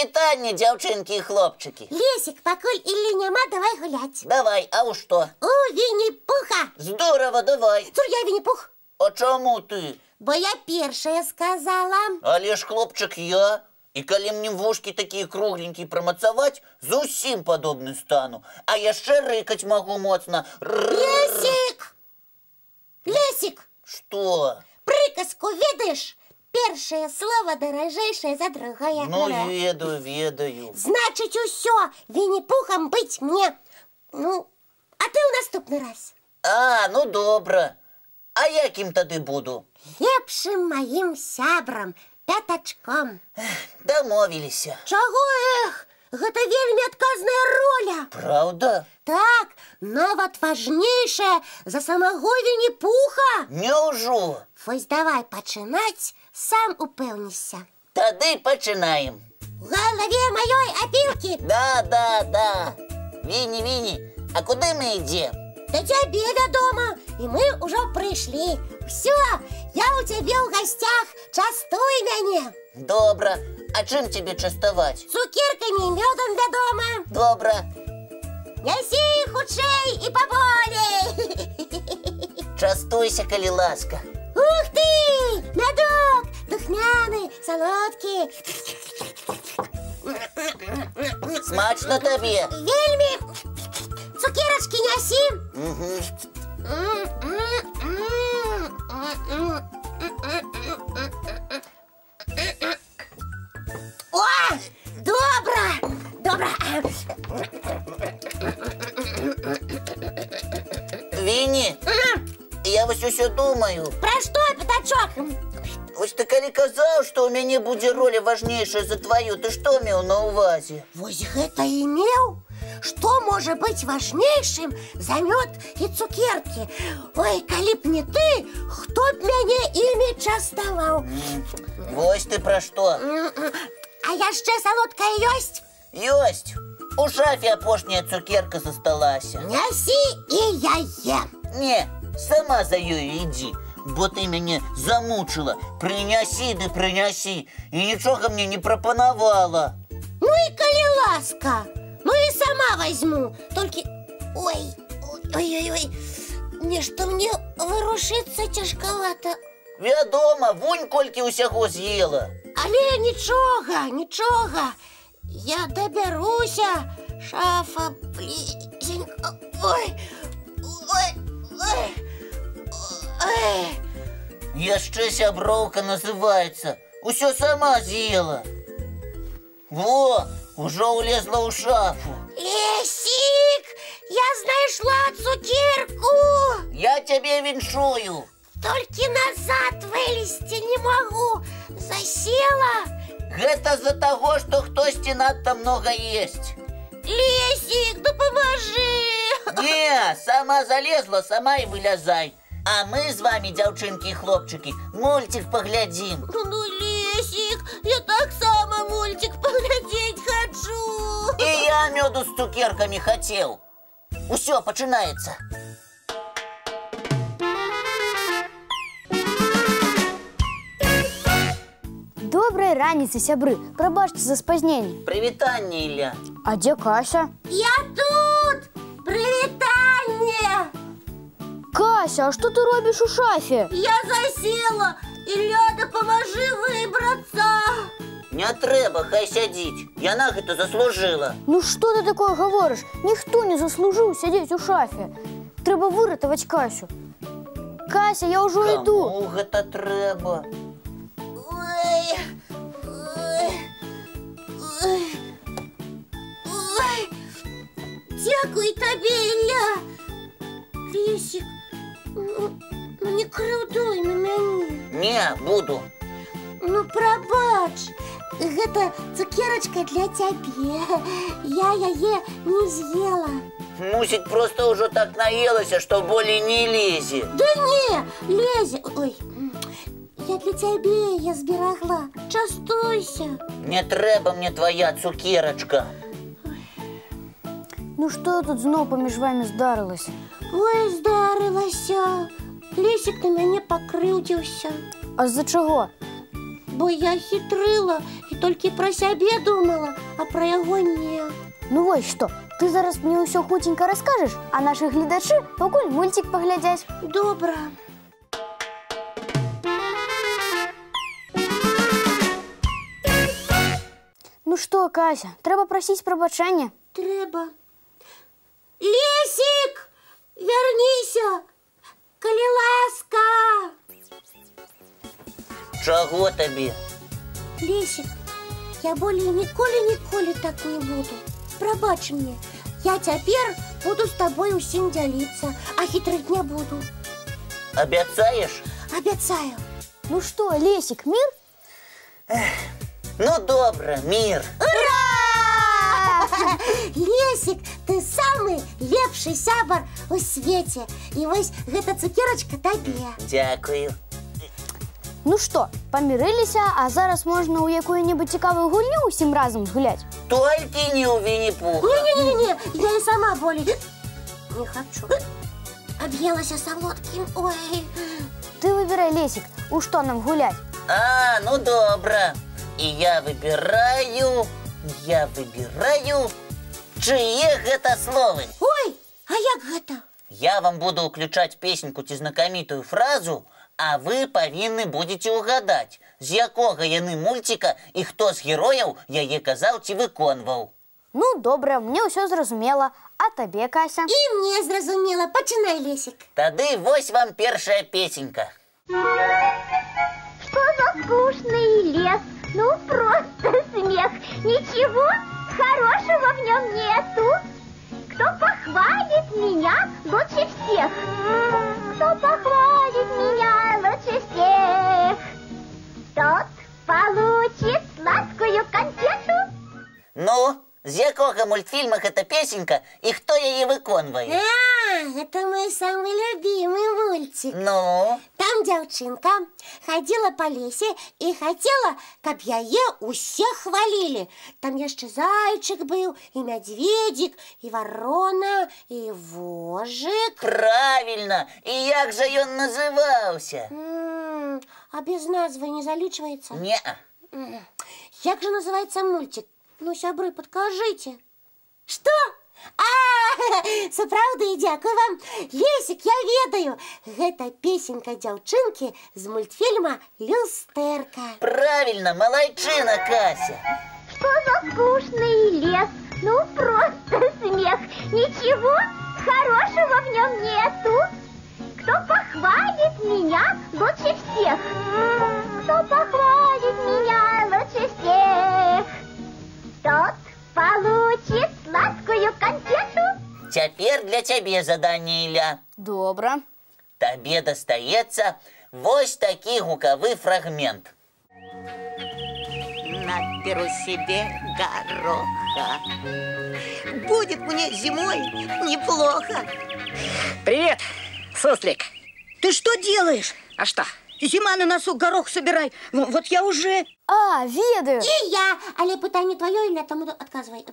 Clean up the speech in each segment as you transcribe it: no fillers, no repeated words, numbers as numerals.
Привітання, дзяўчынкі і хлопчыкі. Лесик, пакуль Іллі няма, давай гуляць. Давай, а ў што? У Вінні-Пуха. Здорово, давай. Цур, я Вінні-Пух. А чаму ты? Бо я першая сказала. Але ж, хлопчык, я. І калі мне вушкі такія кругленькія прамацаваць, зусім падобны стану. А яшчэ рыкаць магу моцна. Лесик! Лесик! Што? Прыказку ведаеш? Першае слово даражэйшае за другое. Ну, ведаю. Значыць, усё, Вінні-Пухам быць мне. Ну, а ты ў наступны раз. А, ну добра. А якім тады буду? Лепшым маім сябрам, пятачком. Дамовіліся. Чаго, эх? Гэта вельмі адказная роля. Праўда? Так, нават важнейшая за самого Вінні-Пуха. Няўжо? Вось давай пачынаць, сам упэўніся. Тады пачынаем. У галаве маёй апілкі. Да. Вінні, а куды мы ідзем? Да цябе, вядома, і мы ўжо прыйшлі. Всё, я ў цябе ў гасцях, частуй мяне. Добра, а чым цябе частаваць? Цукеркамі і мёдам, вядома. Добра. Нясі хутчэй і паболей. Частуйся, калі ласка. Ух ты! Мядок! Духмяны, салодкі. Смачна табе? Вельмі. Цукерачкі нясі. О, добра. Вінні, я вось усё думаю. Пра што, пятачок? Вось ты калі казаў, што ў мяне будзе роля важнейшая за тваю, ты што меў на ўвазе? Вось гэта і меў? Што можа быць важнейшым за мёд і цукеркі? Ой, калі б не ты, хто б мяне імі частаваў? Вось ты пра што? А яшчэ салодкая ёсць? Ёсць. У шафе апошняя цукерка засталася. Нясі і я ем. Не, сама за ёю ідзі, бо ты мяне замучыла. Прынясі ды прынясі, і нічога мне не прапанавала. Ну і калі ласка, ну і сама возьму. Толькі... Ой, нешта мне варушыцца цяжкавата. Вядома, вунь колькі ўсяго з'ела. Але нічога. Я дабяруся. Шафа блізенька. Ой. Яшчэ сяброўка называецца. Усё сама з'ела. Во, ужо ўлезла ў шафу. Лесик, я знайшла цукерку. Я цябе віншую. Толькі назад вылезці не магу. Засела. Гэта з-за таго, што хтосьці надта многа есць. Лесик, дапамажы. Не, сама залезла, сама і вылязай. А мы з вамі, дзяўчынкі і хлопчыкі, мульцік паглядзім. Ну, Лесик, я таксама мультик паглядзець хачу. І я мёду з цукеркамі хацеў. Усё, пачынаецца. Добрай раніцы, сябры. Прабачце за спазненне. Прывітанне, Ілля. А дзе Кася? Я тут! Прывітанне! Кася, а што ты робіш у шафе? Я засела! Ілля, дапамажы выбрацца! Не трэба, хай сядзіць. Яна гэта заслужыла. Ну што ты такое гаворыш? Ніхто не заслужыў сядзець у шафе. Трэба выратаваць Касю. Кася, я ўжо іду. Каму гэта трэба? Дякуй табе, Ілля! Лесик, ну не крыўдуй на мяне. Не, буду. Ну, прабач, гэта цукерачка для цябе. Я яе не з'ела. Мусіць, проста ўжо так наелася, што болей не лезе. Да не, лезе. Ой, я для цябе яе зберагла. Частуйся. Не трэба мне твоя цукерачка. Ну што тут зноў паміж вамі здарылася? Ой, здарылася. Лесик на мяне пакрыўдзіўся. А з-за чаго? бо я хитрила і толькі пра сябе думала, а пра яго не. Ну вось што, ты зараз мне ўсё хуценька раскажаш, а нашы гледачы пакуль мульцік паглядзяць. Добра. Ну што, Кася, трэба прасіць прабачэння. Трэба. Лесік, вярніся, калі ласка. Чаго табе? Лесік, я болей ніколі так не буду. Прабач мне, я цяпер буду з табой усім дзяліцца, а хітрыць не буду. Абяцаеш? Абяцаю. Ну што, Лесік, мір? Ну добра, мір. Ура! Лесік, ты самы лепшы сябар у свеце. І вось гэта цукерачка табе. Дзякую. Ну што, памірыліся, а зараз можна ў якую-небудзь цікавую гульню ўсім разам згуляць? Толькі не ў Вінні-Пуха. Не, я і сама болей не хочу. Аб'елася салодкім, ой. Ты выбірай, Лесік, у што нам гуляць? А, ну добра. І я выбіраю, чые гэта словы. Ой, а як гэта? Я вам буду ўключаць песеньку ці знакамітую фразу, а вы павінны будзеце ўгадаць, з якога яны мульціка і хто з герояў яе казаў ці выконваў. Ну, добра, мне ўсё зразумела. А табе, Кася? І мне зразумела. Пачынай, Лесік. Тады вось вам першая песенька. Что за скучный лес? Ну, просто смех. Ничего хорошего в нем нету. Кто похвалит меня лучше всех? Кто похвалит меня лучше всех? Тот получит сладкую конфету. Ну, з якога мультфільма гэта песенька і хто яе выконвае? Это мой самый любимый мультик. Ну? Там дзяўчынка ходила по лесе и хотела, каб яе усе хвалили. Там яшчэ зайчик был, и медведик, и ворона, и вожик. Правильно! І як жа ён называўся? А без назвы не залічваецца? Не. Як же называется мультик? Ну, сябры, подкажите. Что? Сапраўды, дзякуй вам. Лесік, я ведаю. Гэта песенька дзяўчынкі з мультфільма «Люстэрка». Правильно, малайчына, Кася. Что за скучный лес? Ну, просто смех. Ничего хорошего в нем нету. Кто похвалит меня лучше всех? Кто похвалит меня лучше всех? Тот получит сладкую конфету. Цяпер для цябе заданне, Ілля. Добра. Табе дастаецца вось такі гукавы фрагмент. Наберу себе гороха. Будет мне зимой неплохо. Привет, суслик. Ты что делаешь? А что? Зима на носу, горох собирай. Вот я уже... А, ведаю. І я, але пытанне твоё, Ілля, таму адказвай.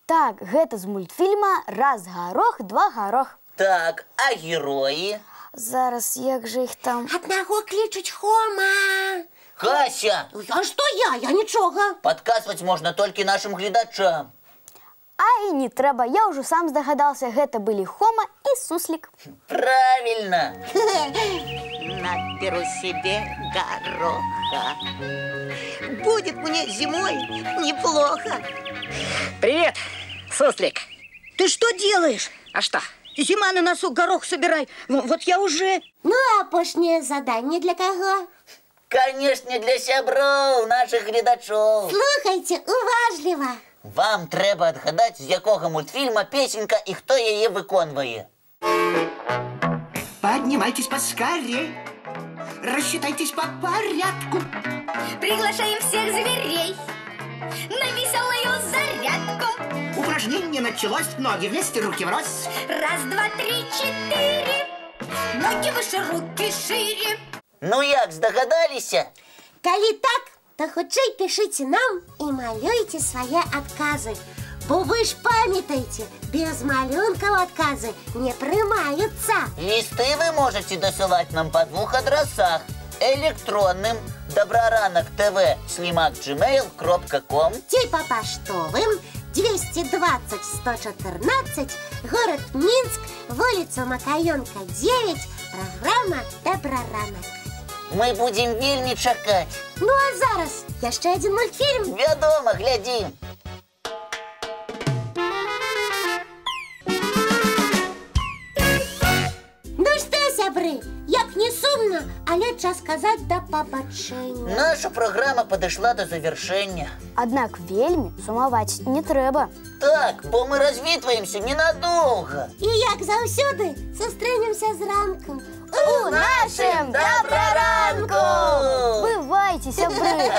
Так, гэта з мультфільма «Раз горох, два горох». Так, а героі? Зараз, як же іх там? Аднаго клічуць Хома. Кася! А што я? Я нічога. Падказваць можна толькі нашым гледачам. А і не трэба, я ўжо сам здагадаўся, гэта былі Хома і суслік. Правильно! Наберу себе гороха. Будет мне зимой неплохо. Привет, суслик. Ты что делаешь? А что? Зима на носу, горох собирай. Вот я уже... Ну, апошняе заданне для каго? Канешне, для сяброў, нашых гледачоў. Слухайце уважліва. Вам трэба адгадаць, з якога мультфільма песенька і хто яе выконвае. Поднимайтесь поскорей, рассчитайтесь по порядку. Приглашаем всех зверей на веселую зарядку. Упражнение началось, ноги вместе, руки врозь. Раз, два, три, четыре. Ноги выше, руки шире. Ну як, здагадаліся? Калі так, то хутчэй пішыце нам і малюйце свае адказы. Бо вы ж памятаеце, без малюнкаў адказы не прымаюцца. Лісты вы можаце дасылаць нам па двух адрасах. электронным добраранок.тв@gmail.com, Ці па паштовым 220 114, город Минск, вулицу Макаёнка 9, программа «Добраранак». Мы будем вельмі чакаць. Ну а зараз яшчэ один мультфільм. Вядома, глядзім. Ну што, сябры, як не сумна, але час сказаць да пабачэння. Наша праграма падышла до завяршэння. Аднак вельмі сумаваць не трэба. Так, бо мы развітваемся ненадолго. І як заўсёды сустрэнемся зранку У нашым добраранку! Бывайце, сябры!